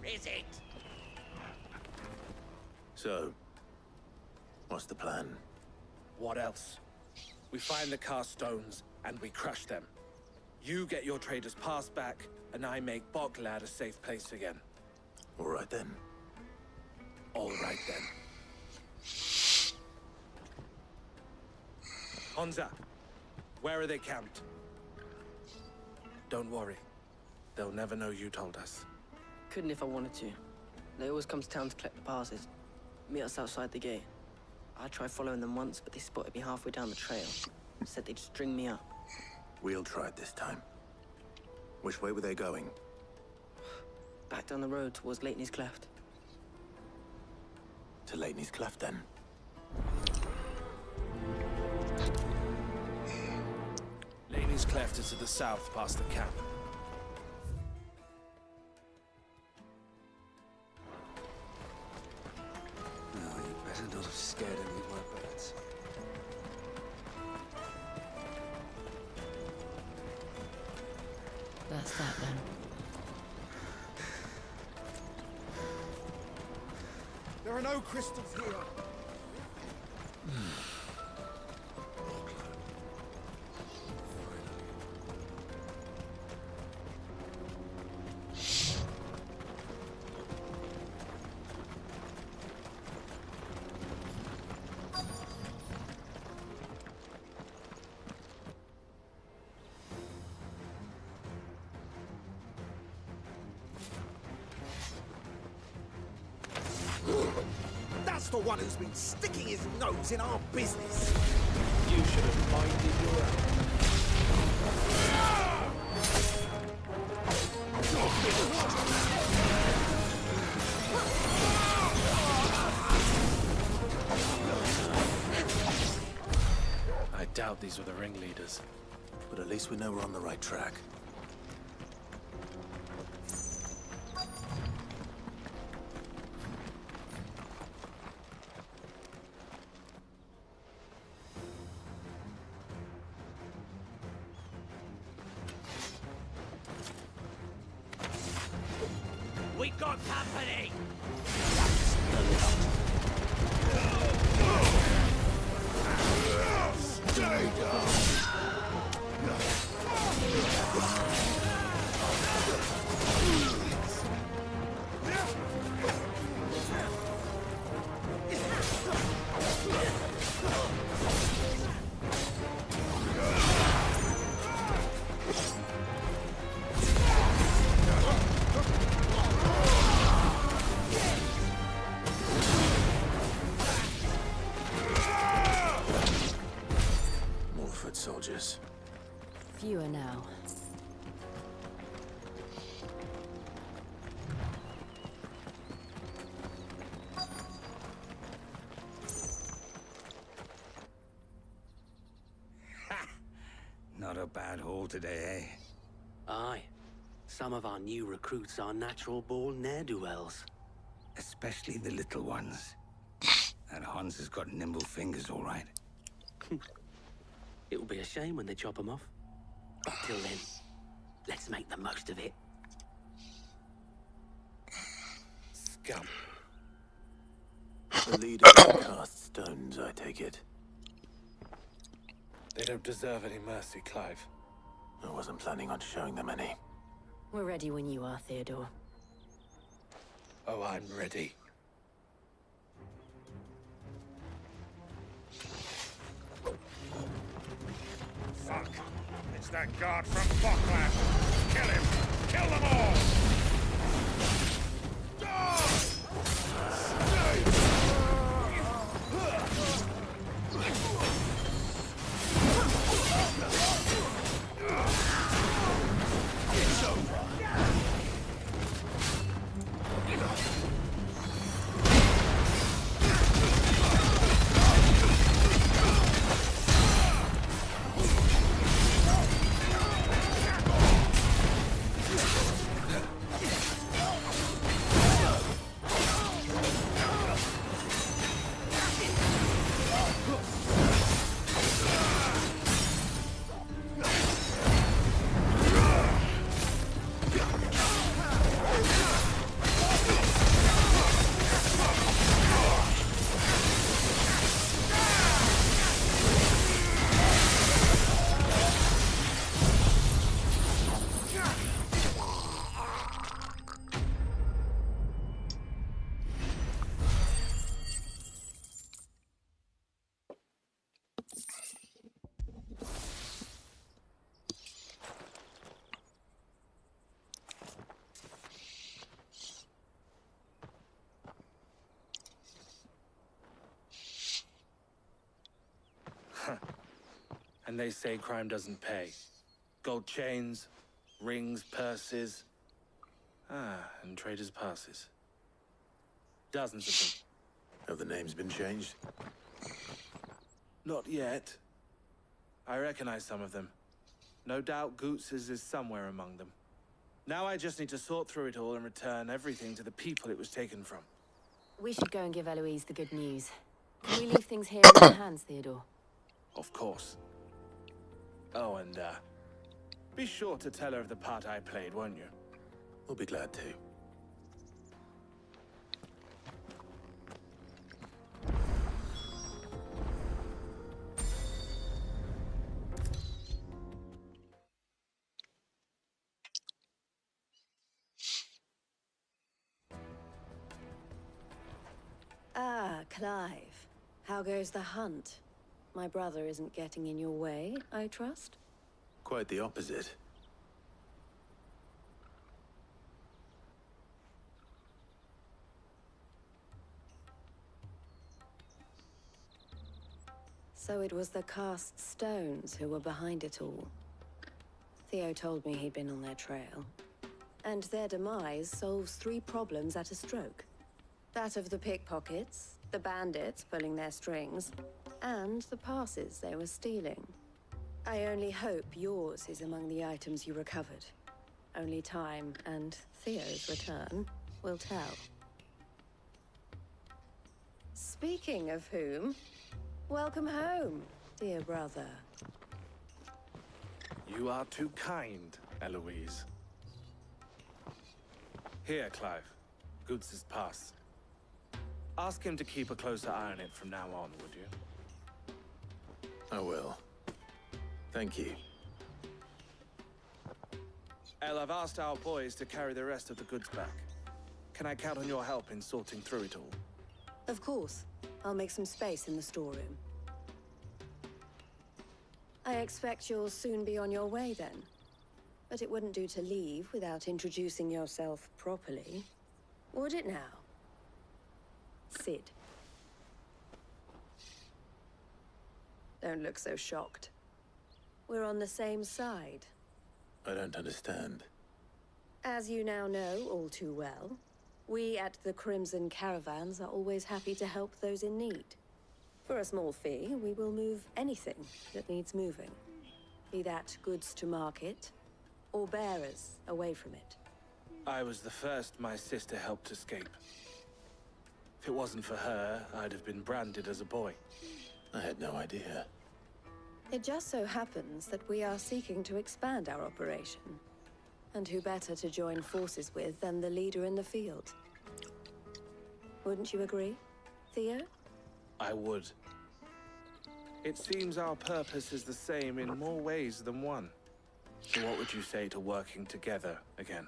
is it? So, what's the plan? What else? We find the cast stones, and we crush them. You get your trader's pass back, and I make Boklad a safe place again. All right then. All right then. Honza, where are they camped? Don't worry. They'll never know you told us. Couldn't if I wanted to. They always come to town to collect the passes. Meet us outside the gate. I tried following them once, but they spotted me halfway down the trail. Said they'd string me up. We'll try it this time. Which way were they going? Back down the road towards Leighton's Cleft. To Leighton's Cleft, then. Leighton's Cleft is to the south, past the camp. No, you better not have scared any of my birds. That's that then. There are no crystals here. That's the one who's been sticking his nose in our business. You should have minded your own. I doubt these were the ringleaders. But at least we know we're on the right track. We got company! Stay down. More foot soldiers. Fewer now. Not a bad haul today, eh? Aye. Some of our new recruits are natural-born ne'er-do-wells. Especially the little ones. That Hans has got nimble fingers, all right. It will be a shame when they chop them off. Till then, let's make the most of it. Scum. The leader cast stones, I take it. They don't deserve any mercy, Clive. I wasn't planning on showing them any. We're ready when you are, Theodore. Oh, I'm ready. Fuck. It's that guard from Boklad. Kill him. Kill them all. It's over. And they say crime doesn't pay. Gold chains, rings, purses. And traders' passes. Dozens of them. Have the names been changed? Not yet. I recognize some of them. No doubt Goots's is somewhere among them. Now I just need to sort through it all and return everything to the people it was taken from. We should go and give Eloise the good news. Can we leave things here in your hands, Theodore? Of course. Oh, and, be sure to tell her of the part I played, won't you? We'll be glad to. Ah, Clive. How goes the hunt? My brother isn't getting in your way, I trust? Quite the opposite. So it was the cast stones who were behind it all. Theo told me he'd been on their trail. And their demise solves 3 problems at a stroke. That of the pickpockets, the bandits pulling their strings, and the passes they were stealing. I only hope yours is among the items you recovered. Only time and Theo's return will tell. Speaking of whom, welcome home, dear brother. You are too kind, Eloise. Here, Clive. Goots's pass. Ask him to keep a closer eye on it from now on, would you? I will. Thank you. El, I've asked our boys to carry the rest of the goods back. Can I count on your help in sorting through it all? Of course. I'll make some space in the storeroom. I expect you'll soon be on your way then. But it wouldn't do to leave without introducing yourself properly. Would it now? Sid. Don't look so shocked. We're on the same side. I don't understand. As you now know all too well, we at the Crimson Caravans are always happy to help those in need. For a small fee, we will move anything that needs moving. Be that goods to market, or bearers away from it. I was the first my sister helped escape. If it wasn't for her, I'd have been branded as a boy. I had no idea. It just so happens that we are seeking to expand our operation. And who better to join forces with than the leader in the field? Wouldn't you agree, Theo? I would. It seems our purpose is the same in more ways than one. So what would you say to working together again?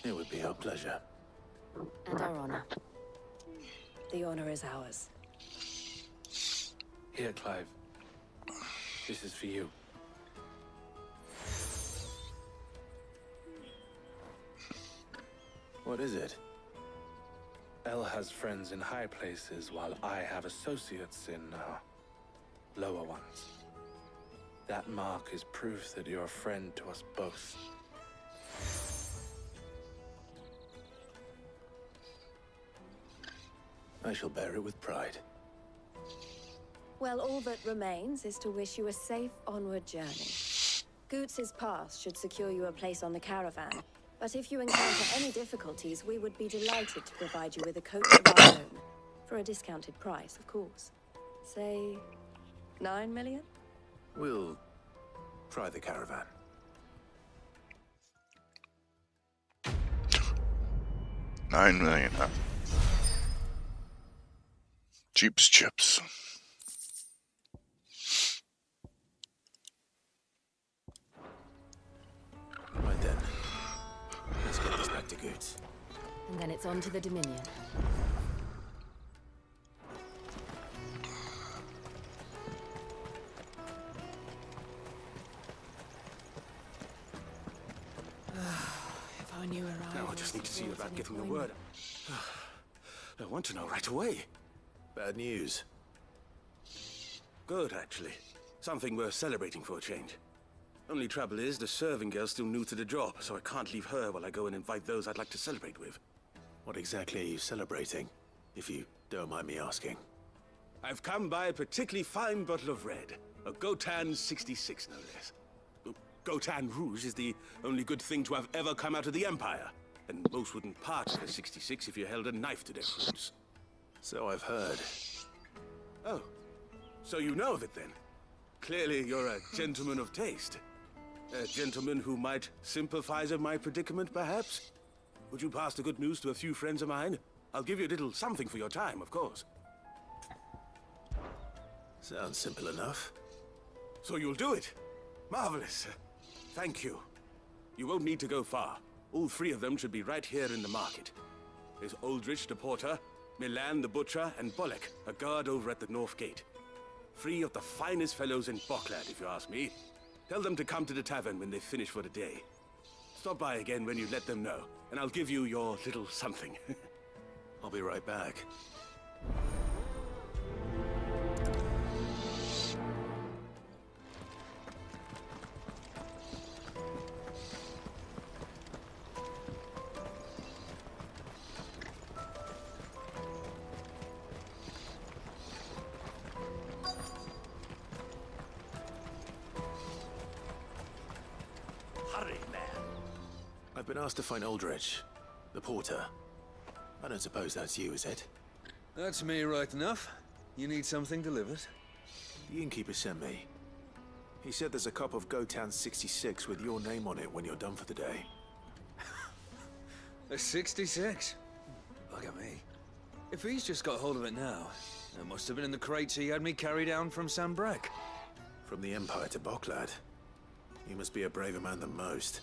It would be our pleasure. And our honor. The honor is ours. Here, Clive. This is for you. What is it? El has friends in high places, while I have associates in, lower ones. That mark is proof that you're a friend to us both. I shall bear it with pride. Well, all that remains is to wish you a safe onward journey. Goots's pass should secure you a place on the caravan, but if you encounter any difficulties, we would be delighted to provide you with a coach of our own. For a discounted price, of course. Say, 9 million? We'll try the caravan. $9 million, huh? Cheap as chips. Right then. Let's get this back to Goots. And then it's on to the Dominion. If I knew where I Now I was just need to see you towards about any getting the point. word. I want to know right away. Bad news. Good, actually. Something worth celebrating for a change. Only trouble is, the serving girl's still new to the job, so I can't leave her while I go and invite those I'd like to celebrate with. What exactly are you celebrating, if you don't mind me asking? I've come by a particularly fine bottle of red. A Gotan 66, no less. Gotan Rouge is the only good thing to have ever come out of the Empire. And most wouldn't part with a 66 if you held a knife to their throats. So I've heard. Oh, so you know of it then? Clearly you're a gentleman of taste. A gentleman who might sympathize with my predicament, perhaps? Would you pass the good news to a few friends of mine? I'll give you a little something for your time, of course. Sounds simple enough. So you'll do it? Marvelous. Thank you. You won't need to go far. All three of them should be right here in the market. There's Aldrich the porter, Milan the butcher, and Bolek, a guard over at the north gate. Three of the finest fellows in Boklad, if you ask me. Tell them to come to the tavern when they finish for the day. Stop by again when you let them know, and I'll give you your little something. I'll be right back. Hurry, man. I've been asked to find Aldrich, the porter. I don't suppose that's you, is it? That's me right enough. You need something delivered? The innkeeper sent me. He said there's a cup of Gotan 66 with your name on it when you're done for the day. A 66? Look at me. If he's just got hold of it now, it must have been in the crates he had me carry down from Sambrek. From the Empire to Boklad. You must be a braver man than most.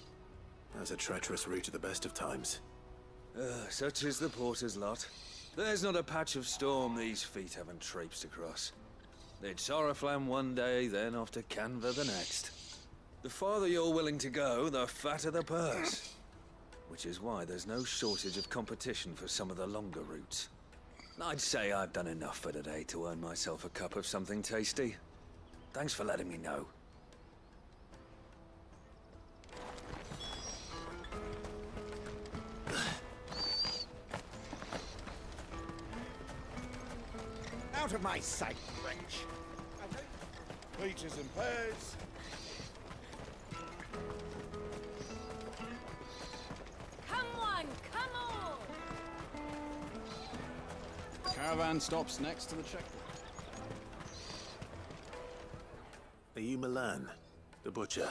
That's a treacherous route at the best of times. Such is the porter's lot. There's not a patch of storm these feet haven't traipsed across. It's Oriflamme one day, then off to Canva the next. The farther you're willing to go, the fatter the purse. Which is why there's no shortage of competition for some of the longer routes. I'd say I've done enough for today to earn myself a cup of something tasty. Thanks for letting me know. Out of my sight, wench. Peaches and pears. Come on, come on! Caravan stops next to the checkpoint. Are you Milan, the butcher?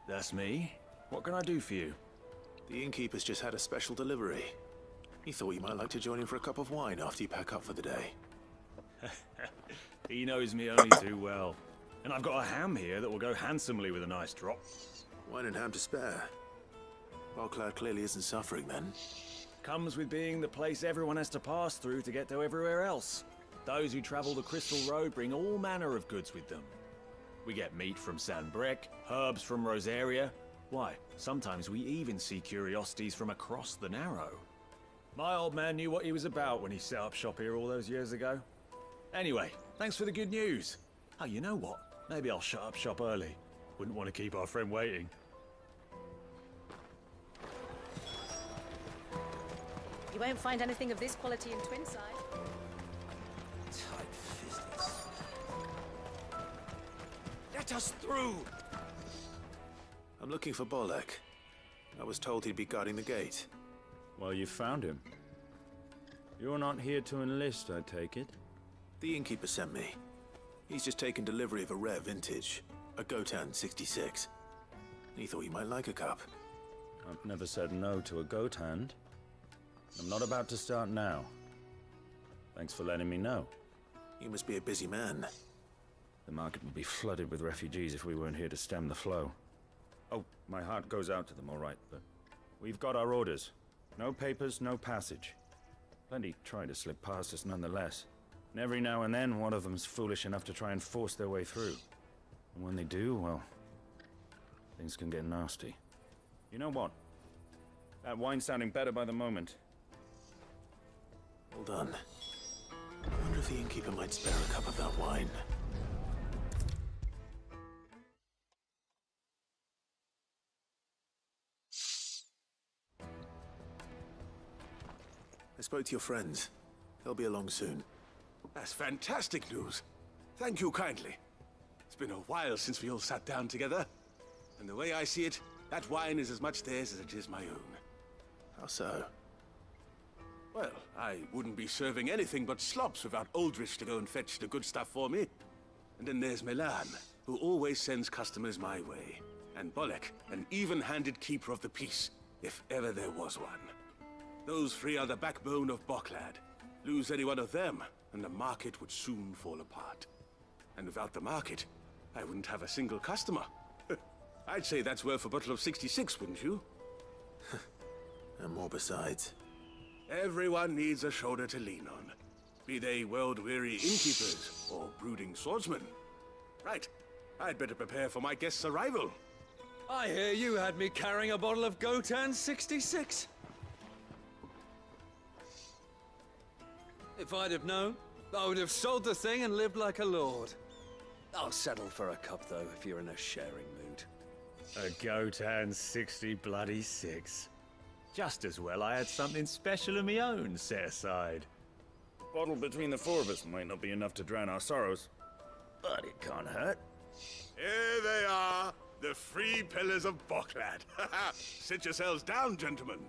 That's me. What can I do for you? The innkeeper's just had a special delivery. He thought you might like to join him for a cup of wine after you pack up for the day. He knows me only too well. And I've got a ham here that will go handsomely with a nice drop. Wine and ham to spare. Boklad clearly isn't suffering then. Comes with being the place everyone has to pass through to get to everywhere else. Those who travel the Crystal Road bring all manner of goods with them. We get meat from Sanbrek, herbs from Rosaria. Why, sometimes we even see curiosities from across the Narrow. My old man knew what he was about when he set up shop here all those years ago. Anyway, thanks for the good news. Oh, you know what? Maybe I'll shut up shop early. Wouldn't want to keep our friend waiting. You won't find anything of this quality in Twinside. Tight-fisted. Let us through! I'm looking for Bolek. I was told he'd be guarding the gate. Well, you found him. You're not here to enlist, I take it? The innkeeper sent me. He's just taken delivery of a rare vintage, a Gotan 66. He thought you might like a cup. I've never said no to a goat hand. I'm not about to start now. Thanks for letting me know. You must be a busy man. The market would be flooded with refugees if we weren't here to stem the flow. Oh, my heart goes out to them, all right, but we've got our orders. No papers, no passage. Plenty try to slip past us nonetheless. And every now and then, one of them's foolish enough to try and force their way through. And when they do, well, things can get nasty. You know what? That wine's sounding better by the moment. Hold on. I wonder if the innkeeper might spare a cup of that wine. I spoke to your friends. They'll be along soon. That's fantastic news. Thank you kindly. It's been a while since we all sat down together. And the way I see it, that wine is as much theirs as it is my own. How so? Well, I wouldn't be serving anything but slops without Aldrich to go and fetch the good stuff for me. And then there's Milan, who always sends customers my way. And Bolek, an even-handed keeper of the peace, if ever there was one. Those three are the backbone of Boklad. Lose any one of them, and the market would soon fall apart. And without the market, I wouldn't have a single customer. I'd say that's worth a bottle of 66, wouldn't you? And more besides. Everyone needs a shoulder to lean on. Be they world-weary innkeepers or brooding swordsmen. Right. I'd better prepare for my guest's arrival. I hear you had me carrying a bottle of Gotan 66. If I'd have known, I would have sold the thing and lived like a lord. I'll settle for a cup, though, if you're in a sharing mood. A Gotan 60 Just as well I had something special of my own set aside. Bottle between the four of us might not be enough to drown our sorrows, but it can't hurt. Here they are, the three pillars of Boklad. Sit yourselves down, gentlemen.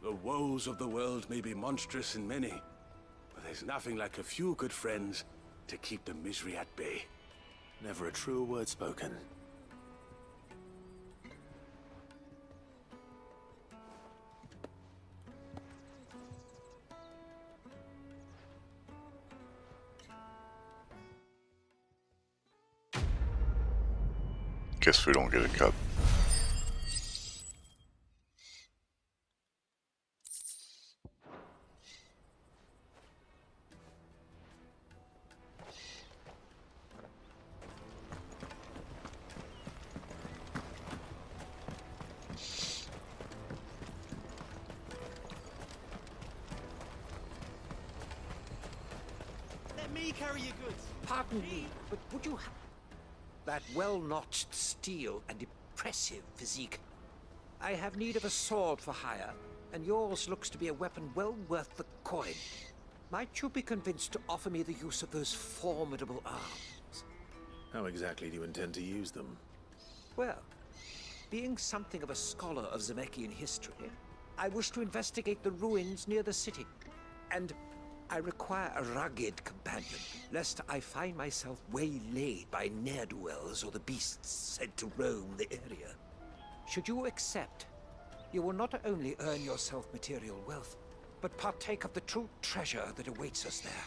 The woes of the world may be monstrous in many, but there's nothing like a few good friends to keep the misery at bay. Never a truer word spoken. Guess we don't get a cup. Let me carry your goods. Pardon me, but would you have that well-notched steel and impressive physique? I have need of a sword for hire, and yours looks to be a weapon well worth the coin. Might you be convinced to offer me the use of those formidable arms? How exactly do you intend to use them? Well, being something of a scholar of Zemeckis history, I wish to investigate the ruins near the city, and I require a rugged companion, lest I find myself waylaid by ne'er-do-wells or the beasts said to roam the area. Should you accept, you will not only earn yourself material wealth, but partake of the true treasure that awaits us there.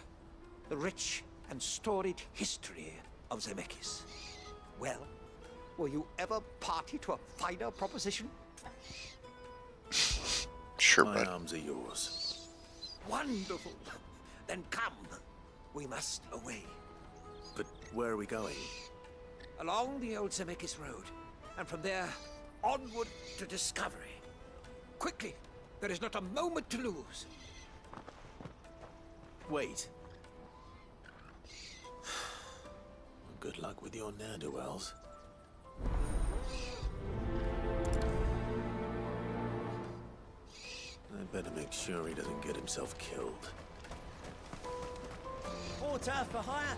The rich and storied history of Zemeckis. Well, will you ever party to a finer proposition? Sure, My bud. arms are yours. Wonderful! Then come. We must away. But where are we going? Along the old Zemeckis Road, and from there, onward to discovery. Quickly! There is not a moment to lose. Wait. Good luck with your ne'er-do-wells. I'd better make sure he doesn't get himself killed. Water for hire.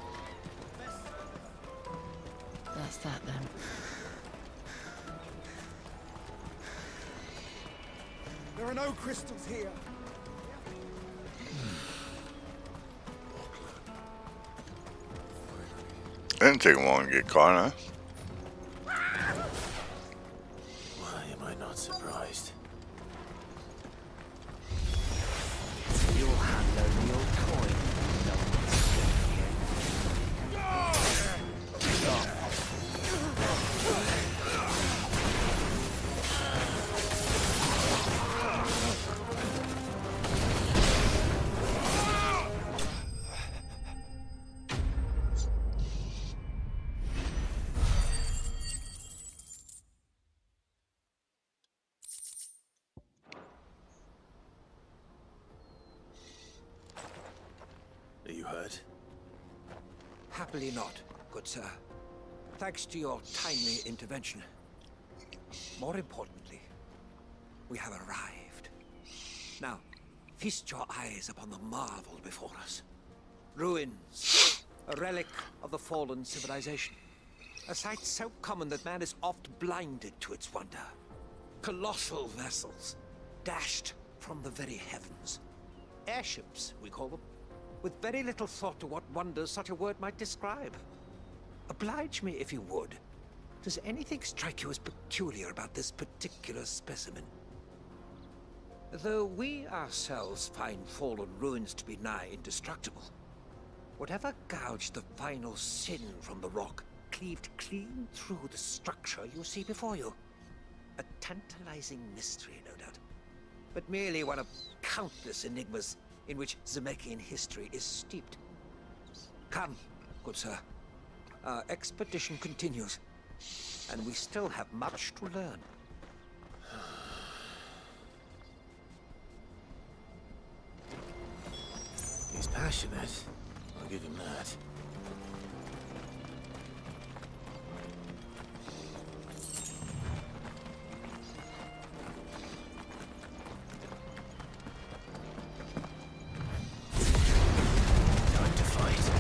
That's that then. There are no crystals here. Didn't take long to get caught, huh? Why am I not surprised? You'll handle your coin. Are you hurt? Happily not, good sir. Thanks to your timely intervention. More importantly, we have arrived. Now, feast your eyes upon the marvel before us. Ruins, a relic of the fallen civilization. A sight so common that man is oft blinded to its wonder. Colossal vessels, dashed from the very heavens. Airships, we call them, with very little thought to what wonders such a word might describe. Oblige me if you would. Does anything strike you as peculiar about this particular specimen? Though we ourselves find fallen ruins to be nigh indestructible, whatever gouged the final sin from the rock cleaved clean through the structure you see before you. A tantalizing mystery, no doubt, but merely one of countless enigmas in which Zemeckis history is steeped. Come, good sir. Our expedition continues, and we still have much to learn. He's passionate. I'll give him that. Time to fight.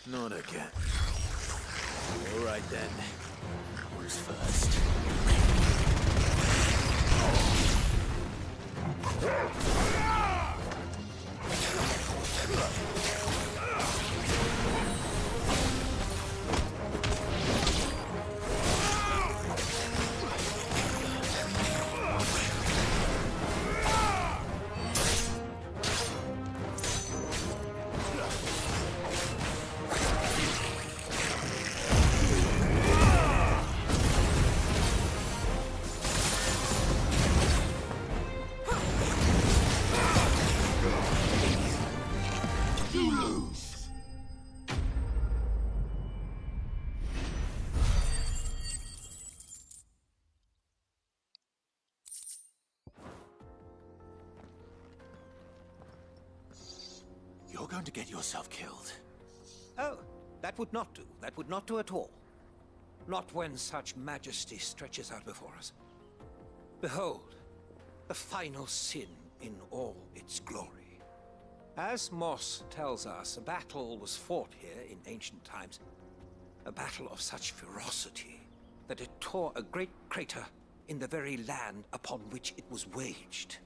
Not again. All right then. Who's first? You're going to get yourself killed. Oh, that would not do. That would not do at all. Not when such majesty stretches out before us. Behold, the final sin in all its glory. As Moss tells us, a battle was fought here in ancient times. A battle of such ferocity that it tore a great crater in the very land upon which it was waged.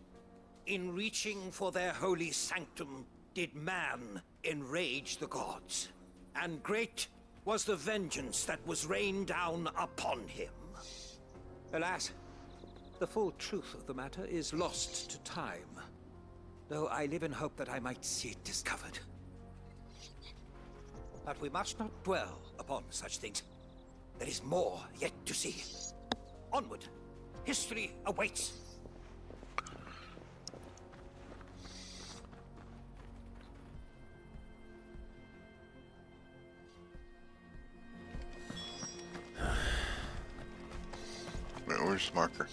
In reaching for their holy sanctum, did man enrage the gods, and great was the vengeance that was rained down upon him. Alas, the full truth of the matter is lost to time, though I live in hope that I might see it discovered. But we must not dwell upon such things. There is more yet to see. Onward! History awaits! Where's the marker?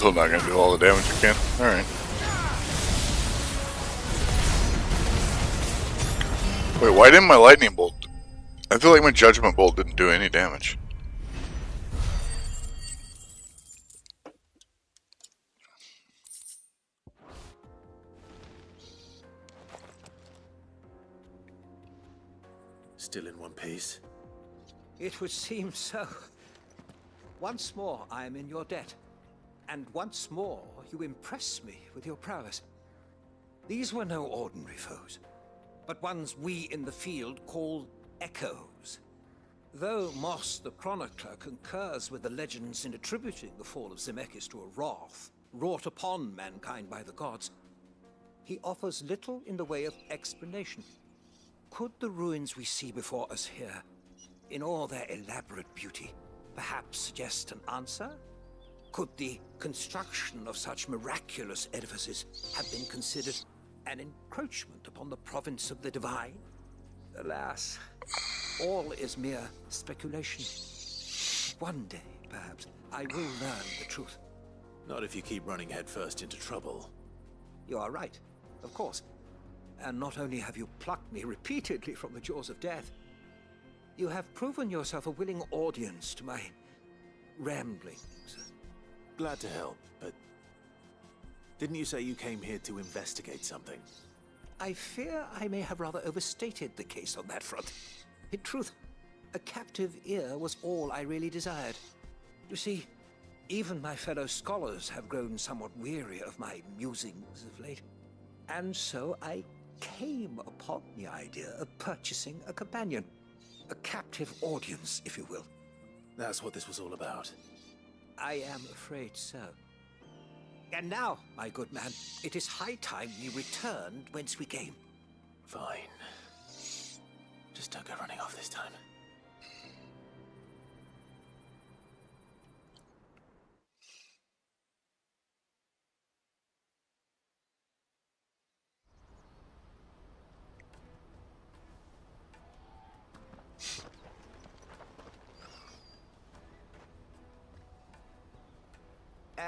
Still not gonna do all the damage it can. Alright. Wait, why didn't my lightning bolt? I feel like my judgment bolt didn't do any damage. Still in one piece. It would seem so. Once more, I am in your debt. And once more, you impress me with your prowess. These were no ordinary foes, but ones we in the field call echoes. Though Moss the Chronicler concurs with the legends in attributing the fall of Zemeckis to a wrath wrought upon mankind by the gods, he offers little in the way of explanation. Could the ruins we see before us here, in all their elaborate beauty, perhaps suggest an answer? Could the construction of such miraculous edifices have been considered an encroachment upon the province of the divine? Alas, all is mere speculation. One day, perhaps, I will learn the truth. Not if you keep running headfirst into trouble. You are right, of course. And not only have you plucked me repeatedly from the jaws of death, you have proven yourself a willing audience to my ramblings. Glad to help, but didn't you say you came here to investigate something? I fear I may have rather overstated the case on that front. In truth, a captive ear was all I really desired. You see, even my fellow scholars have grown somewhat weary of my musings of late. And so I came upon the idea of purchasing a companion. A captive audience, if you will. That's what this was all about. I am afraid so. And now, my good man, it is high time we returned whence we came. Fine. Just don't go running off this time.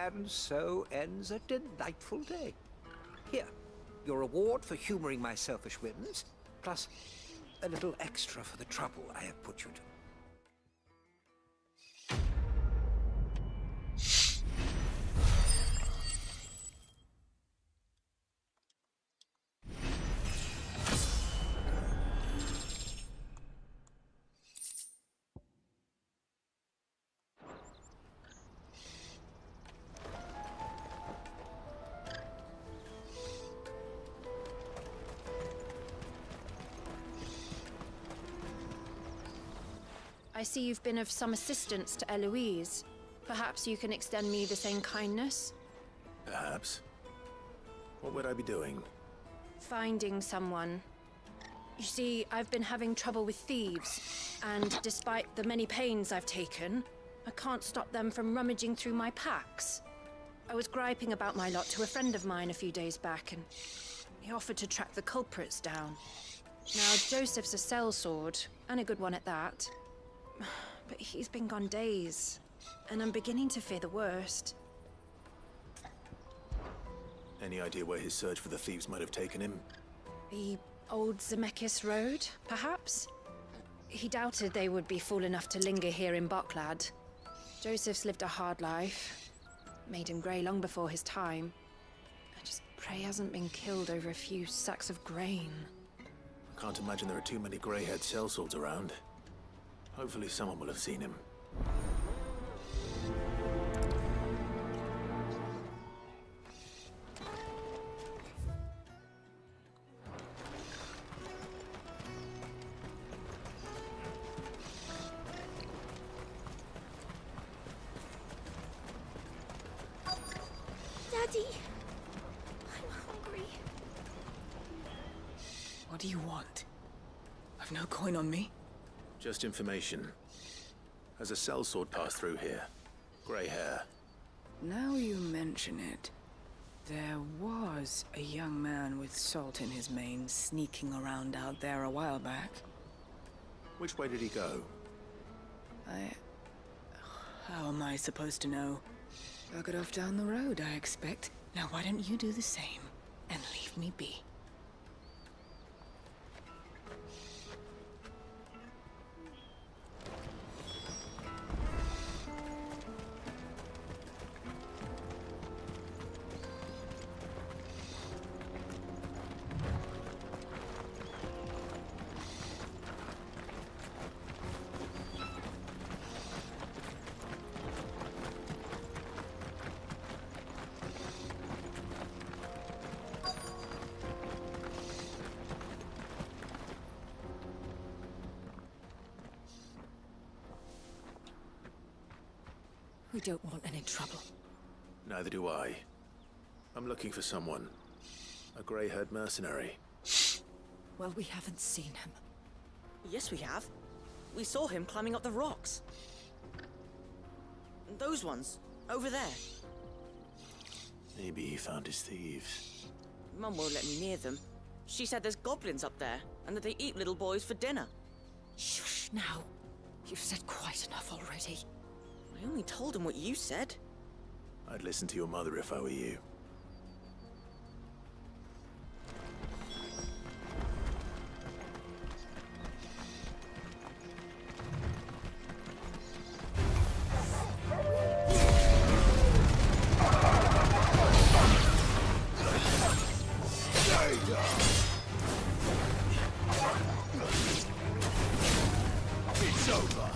And so ends a delightful day. Here, your reward for humoring my selfish whims, plus a little extra for the trouble I have put you to. I see you've been of some assistance to Eloise. Perhaps you can extend me the same kindness? Perhaps. What would I be doing? Finding someone. You see, I've been having trouble with thieves, and despite the many pains I've taken, I can't stop them from rummaging through my packs. I was griping about my lot to a friend of mine a few days back, and he offered to track the culprits down. Now, Joseph's a sellsword, and a good one at that. But he's been gone days, and I'm beginning to fear the worst. Any idea where his search for the thieves might have taken him? The old Zemeckis Road, perhaps? He doubted they would be fool enough to linger here in Boklad. Joseph's lived a hard life. Made him grey long before his time. I just pray he hasn't been killed over a few sacks of grain. I can't imagine there are too many grey-haired sellswords around. Hopefully someone will have seen him. Daddy, I'm hungry. What do you want? I've no coin on me. Just information. Has a sellsword passed through here? Grey hair. Now you mention it, there was a young man with salt in his mane sneaking around out there a while back. Which way did he go? How am I supposed to know? Jog it off down the road, I expect. Now why don't you do the same and leave me be? We don't want any trouble. Neither do I. I'm looking for someone. A grey-haired mercenary. Well, we haven't seen him. Yes, we have. We saw him climbing up the rocks. Those ones, over there. Maybe he found his thieves. Mum won't let me near them. She said there's goblins up there, and that they eat little boys for dinner. Shush now. You've said quite enough already. I only told him what you said. I'd listen to your mother if I were you. It's over.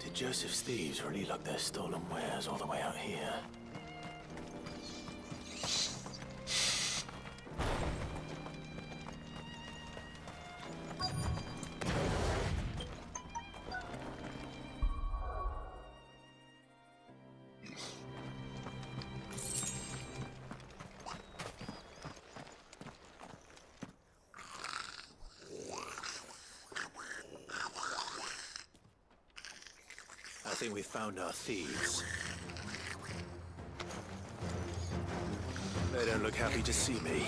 Did Joseph's thieves really lug their stolen wares all the way out here? I think we found our thieves. They don't look happy to see me.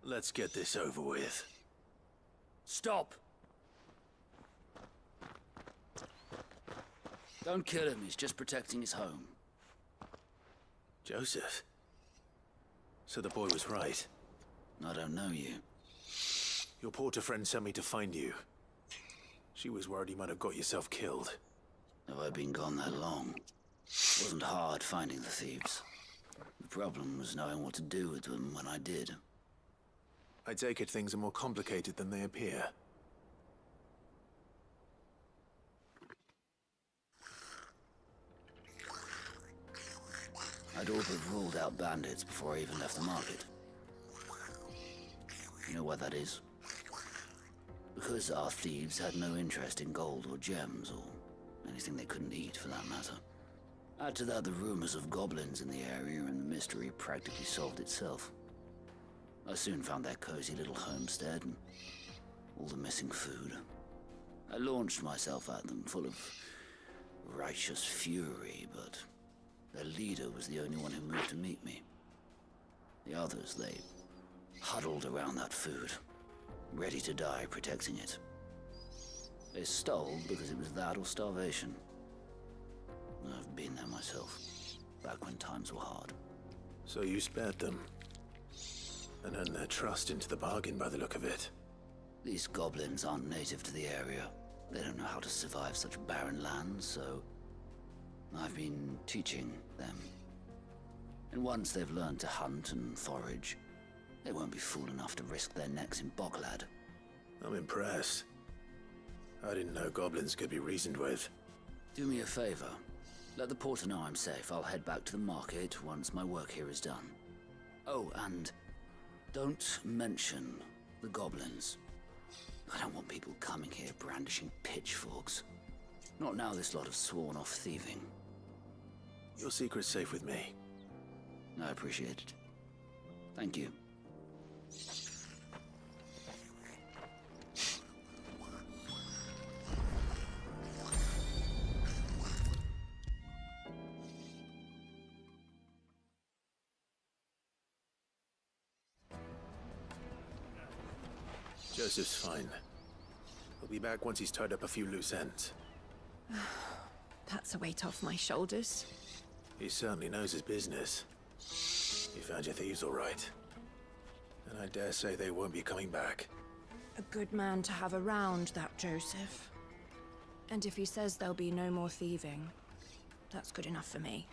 Let's get this over with. Stop! Don't kill him, he's just protecting his home. Joseph? So the boy was right. I don't know you. Your porter friend sent me to find you. She was worried you might have got yourself killed. Have I been gone that long? It wasn't hard finding the thieves. The problem was knowing what to do with them when I did. I take it things are more complicated than they appear. I'd all but ruled out bandits before I even left the market. You know why that is? Because our thieves had no interest in gold or gems or anything they couldn't eat for that matter. Add to that the rumors of goblins in the area and the mystery practically solved itself. I soon found their cozy little homestead and all the missing food. I launched myself at them full of righteous fury, but their leader was the only one who moved to meet me. The others, they huddled around that food, ready to die protecting it. They stole because it was that or starvation. I've been there myself, back when times were hard. So you spared them? And earned their trust into the bargain by the look of it. These goblins aren't native to the area. They don't know how to survive such barren lands, so I've been teaching them. And once they've learned to hunt and forage, they won't be fool enough to risk their necks in Boglad. I'm impressed. I didn't know goblins could be reasoned with. Do me a favor. Let the porter know I'm safe. I'll head back to the market once my work here is done. Oh, and don't mention the goblins. I don't want people coming here brandishing pitchforks. Not now this lot have sworn off thieving. Your secret's safe with me. I appreciate it. Thank you. Joseph's fine. He'll be back once he's tied up a few loose ends. That's a weight off my shoulders. He certainly knows his business. You found your thieves all right. And I dare say they won't be coming back. A good man to have around, that Joseph. And if he says there'll be no more thieving, that's good enough for me.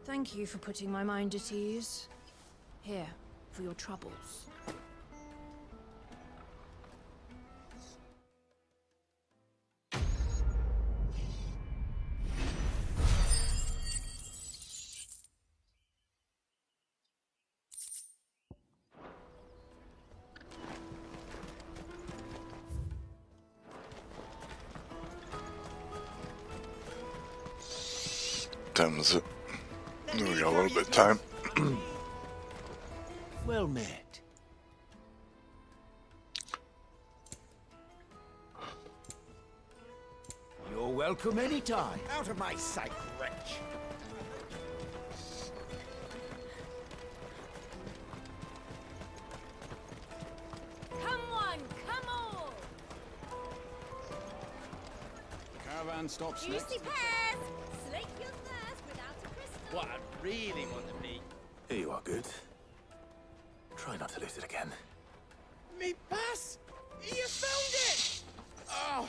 Thank you for putting my mind at ease. Here, for your troubles. Time is it? We got a little bit of time. Well met. You're welcome anytime. Out of my sight, wretch! Come on, come on! Caravan stops next. Juicy pears! Slake your thirst without a crystal. What I really want to be. Here you are, good. Try not to lose it again. Me pass! You found it! Oh,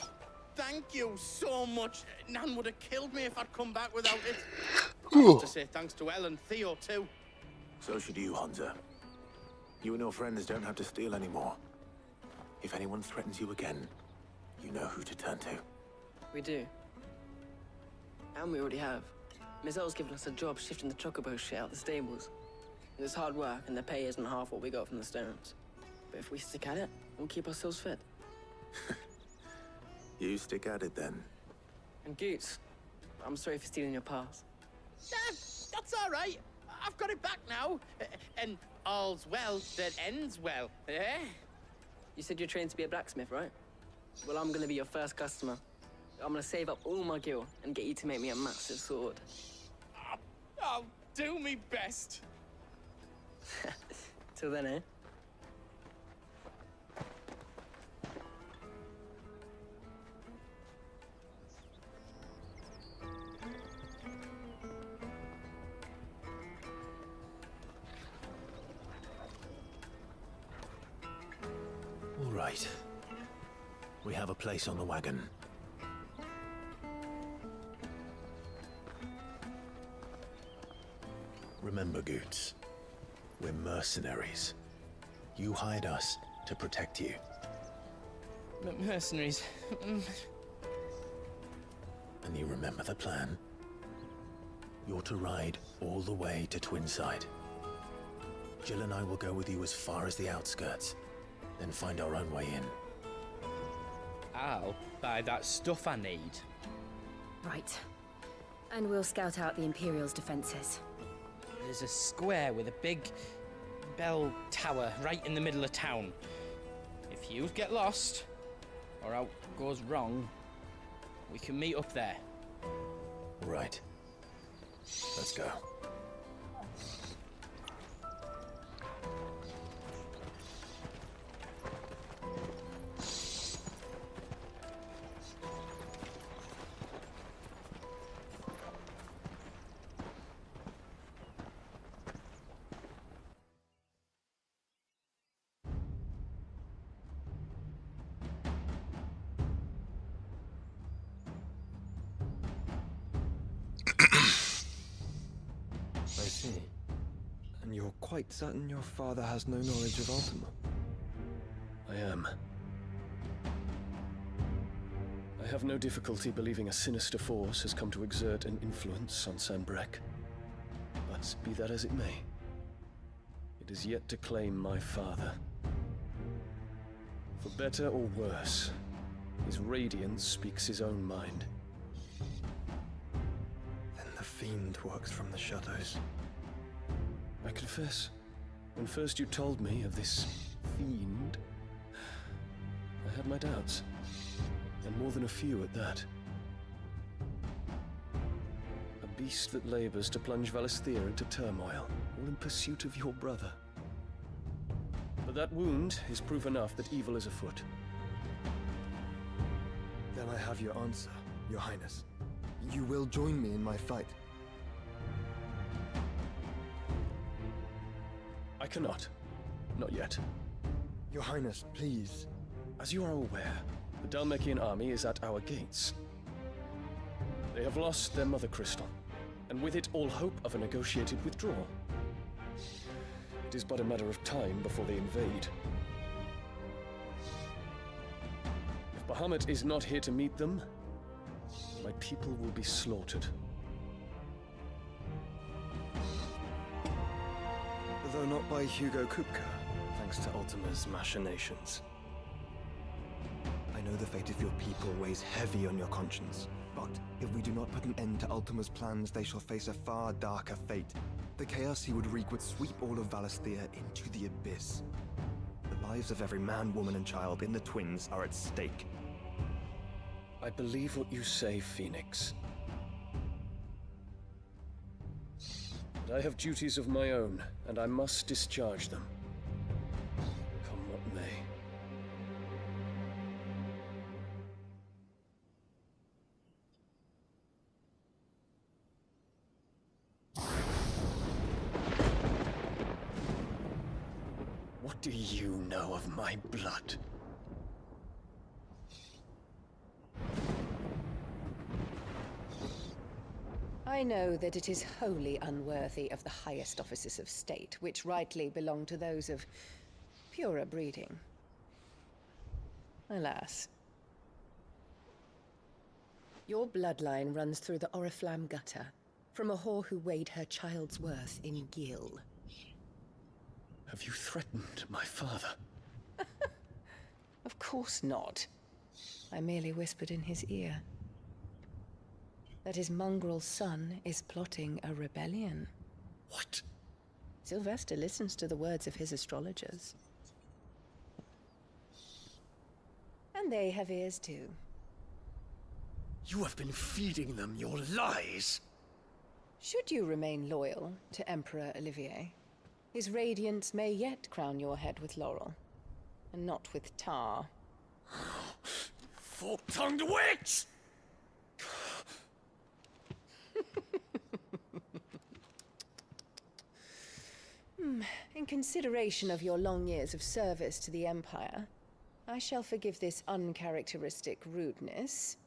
thank you so much. Nan would have killed me if I'd come back without it. I have to say thanks to Elle and Theo, too. So should you, Hansa. You and your friends don't have to steal anymore. If anyone threatens you again, you know who to turn to. We do. And we already have. Miss L's given us a job shifting the chocobo shit out the stables. It's hard work, and the pay isn't half what we got from the stones. But if we stick at it, we'll keep ourselves fit. You stick at it then. And Goots, I'm sorry for stealing your pass. That's all right. I've got it back now. And all's well that ends well, eh? You said you're trained to be a blacksmith, right? Well, I'm gonna be your first customer. I'm gonna save up all my gil and get you to make me a massive sword. I'll do me best. Till then, eh? All right. We have a place on the wagon. Remember, Goots, we're mercenaries. You hired us to protect you. Mercenaries. And you remember the plan? You're to ride all the way to Twinside. Jill and I will go with you as far as the outskirts, then find our own way in. I'll buy that stuff I need. Right. And we'll scout out the Imperial's defenses. There's a square with a big bell tower right in the middle of town. If you get lost, or out goes wrong, we can meet up there. Right. Let's go. And you're quite certain your father has no knowledge of Ultima? I am. I have no difficulty believing a sinister force has come to exert an influence on Sanbreque. But be that as it may, it is yet to claim my father. For better or worse, his radiance speaks his own mind. Then the fiend works from the shadows. I confess, when first you told me of this fiend, I had my doubts, and more than a few at that. A beast that labors to plunge Valisthea into turmoil, all in pursuit of your brother. But that wound is proof enough that evil is afoot. Then I have your answer, Your Highness. You will join me in my fight. I cannot. Not yet. Your Highness, please. As you are aware, the Dhalmekian army is at our gates. They have lost their mother crystal, and with it all hope of a negotiated withdrawal. It is but a matter of time before they invade. If Bahamut is not here to meet them, my people will be slaughtered. Though not by Hugo Kupka, thanks to Ultima's machinations. I know the fate of your people weighs heavy on your conscience, but if we do not put an end to Ultima's plans, they shall face a far darker fate. The chaos he would wreak would sweep all of Valisthea into the abyss. The lives of every man, woman, and child in the Twins are at stake. I believe what you say, Phoenix. But I have duties of my own, and I must discharge them. Come what may. What do you know of my blood? I know that it is wholly unworthy of the highest offices of state, which rightly belong to those of purer breeding. Alas. Your bloodline runs through the Oriflamme gutter, from a whore who weighed her child's worth in gil. Have you threatened my father? Of course not. I merely whispered in his ear that his mongrel son is plotting a rebellion. What? Sylvester listens to the words of his astrologers. And they have ears too. You have been feeding them your lies! Should you remain loyal to Emperor Olivier, his radiance may yet crown your head with laurel, and not with tar. Fork-tongued witch! In consideration of your long years of service to the Empire, I shall forgive this uncharacteristic rudeness.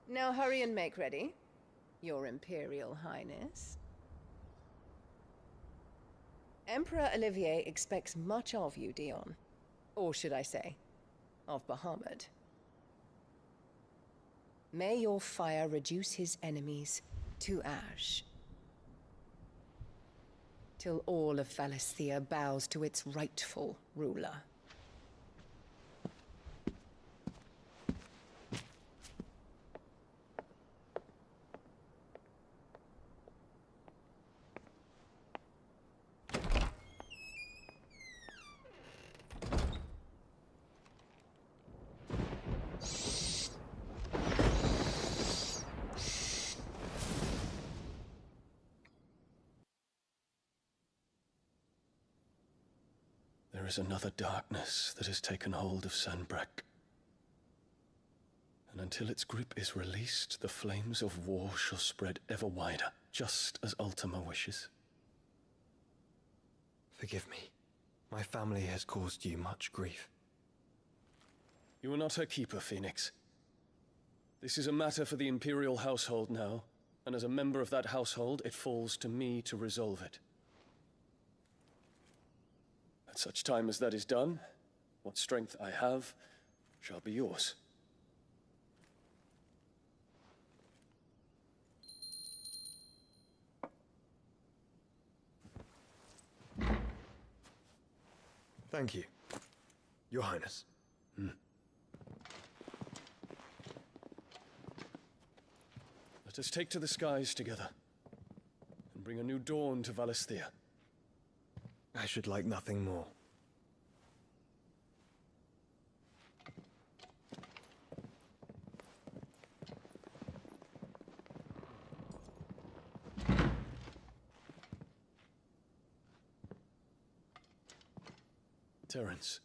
Now hurry and make ready, Your Imperial Highness. Emperor Olivier expects much of you, Dion. Or should I say, of Bahamut. May your fire reduce his enemies to ash, till all of Valisthea bows to its rightful ruler. There is another darkness that has taken hold of Sanbreque. And until its grip is released, the flames of war shall spread ever wider, just as Ultima wishes. Forgive me. My family has caused you much grief. You are not her keeper, Phoenix. This is a matter for the Imperial household now, and as a member of that household, it falls to me to resolve it. Such time as that is done, what strength I have shall be yours. Thank you, Your Highness. Let us take to the skies together, and bring a new dawn to Valisthea. I should like nothing more. Terence,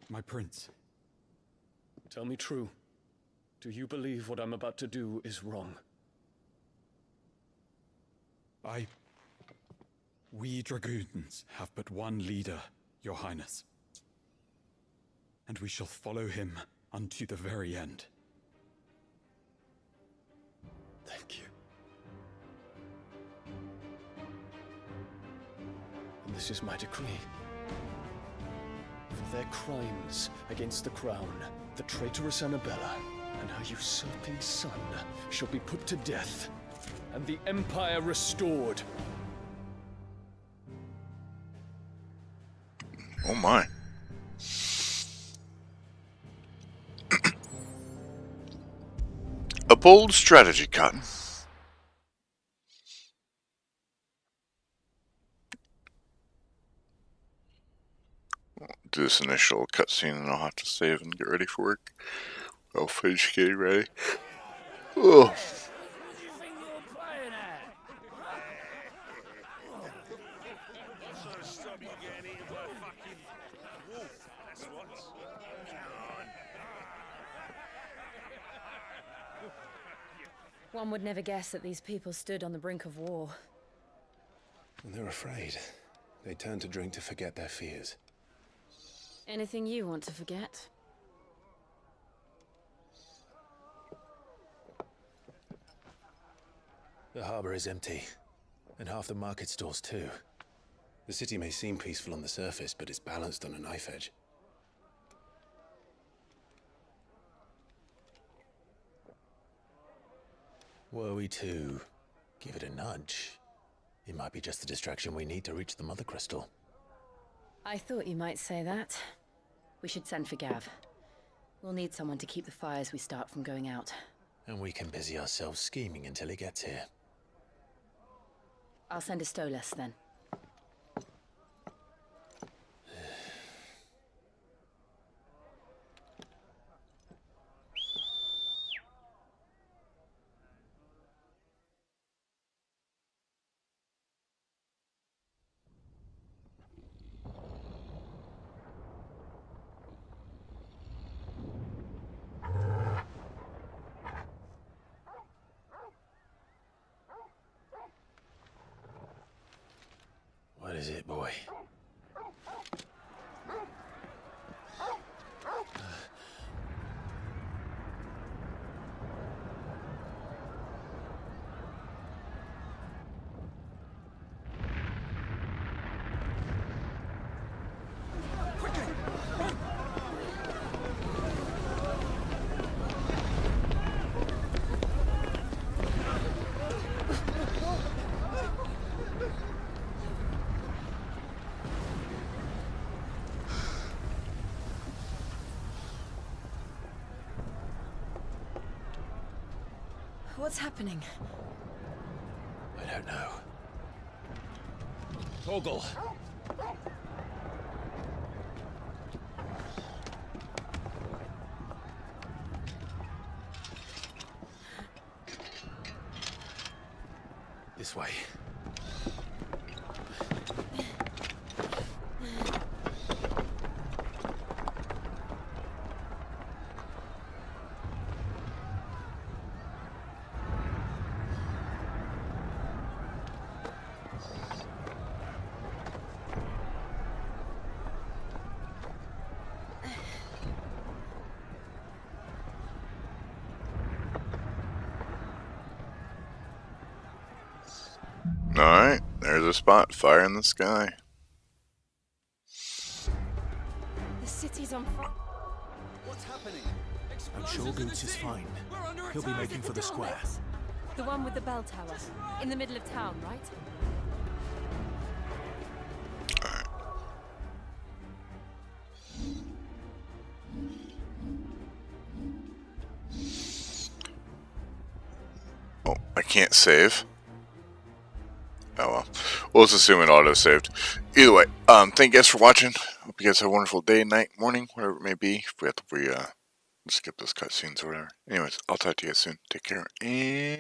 My prince. tell me true. Do you believe what I'm about to do is wrong? We dragoons have but one leader, Your Highness. And we shall follow him unto the very end. Thank you. And this is my decree. For their crimes against the crown, the traitorous Annabella and her usurping son shall be put to death, and the Empire restored. Oh my. A bold strategy, Cotton. Do this initial cutscene and I'll have to save and get ready for work. I'll finish getting ready. Oh. One would never guess that these people stood on the brink of war. And they're afraid. They turn to drink to forget their fears. Anything you want to forget? The harbor is empty, and half the market stalls too. The city may seem peaceful on the surface, but it's balanced on a knife edge. Were we to give it a nudge, it might be just the distraction we need to reach the Mother Crystal. I thought you might say that. We should send for Gav. We'll need someone to keep the fires we start from going out. And we can busy ourselves scheming until he gets here. I'll send a Stolas then. What is it, boy? What's happening? I don't know. Torgal! This way. Alright, there's a spot. Fire in the sky. city's on fire. What's happening? I'm sure Boots is fine. He'll be making for the square. The one with the bell tower. In the middle of town, right? Oh, I can't save. Oh well. We'll just assume it auto-saved. Either way, thank you guys for watching. Hope you guys have a wonderful day, night, morning, whatever it may be. If we have to skip those cutscenes or whatever. Anyways, I'll talk to you guys soon. Take care. And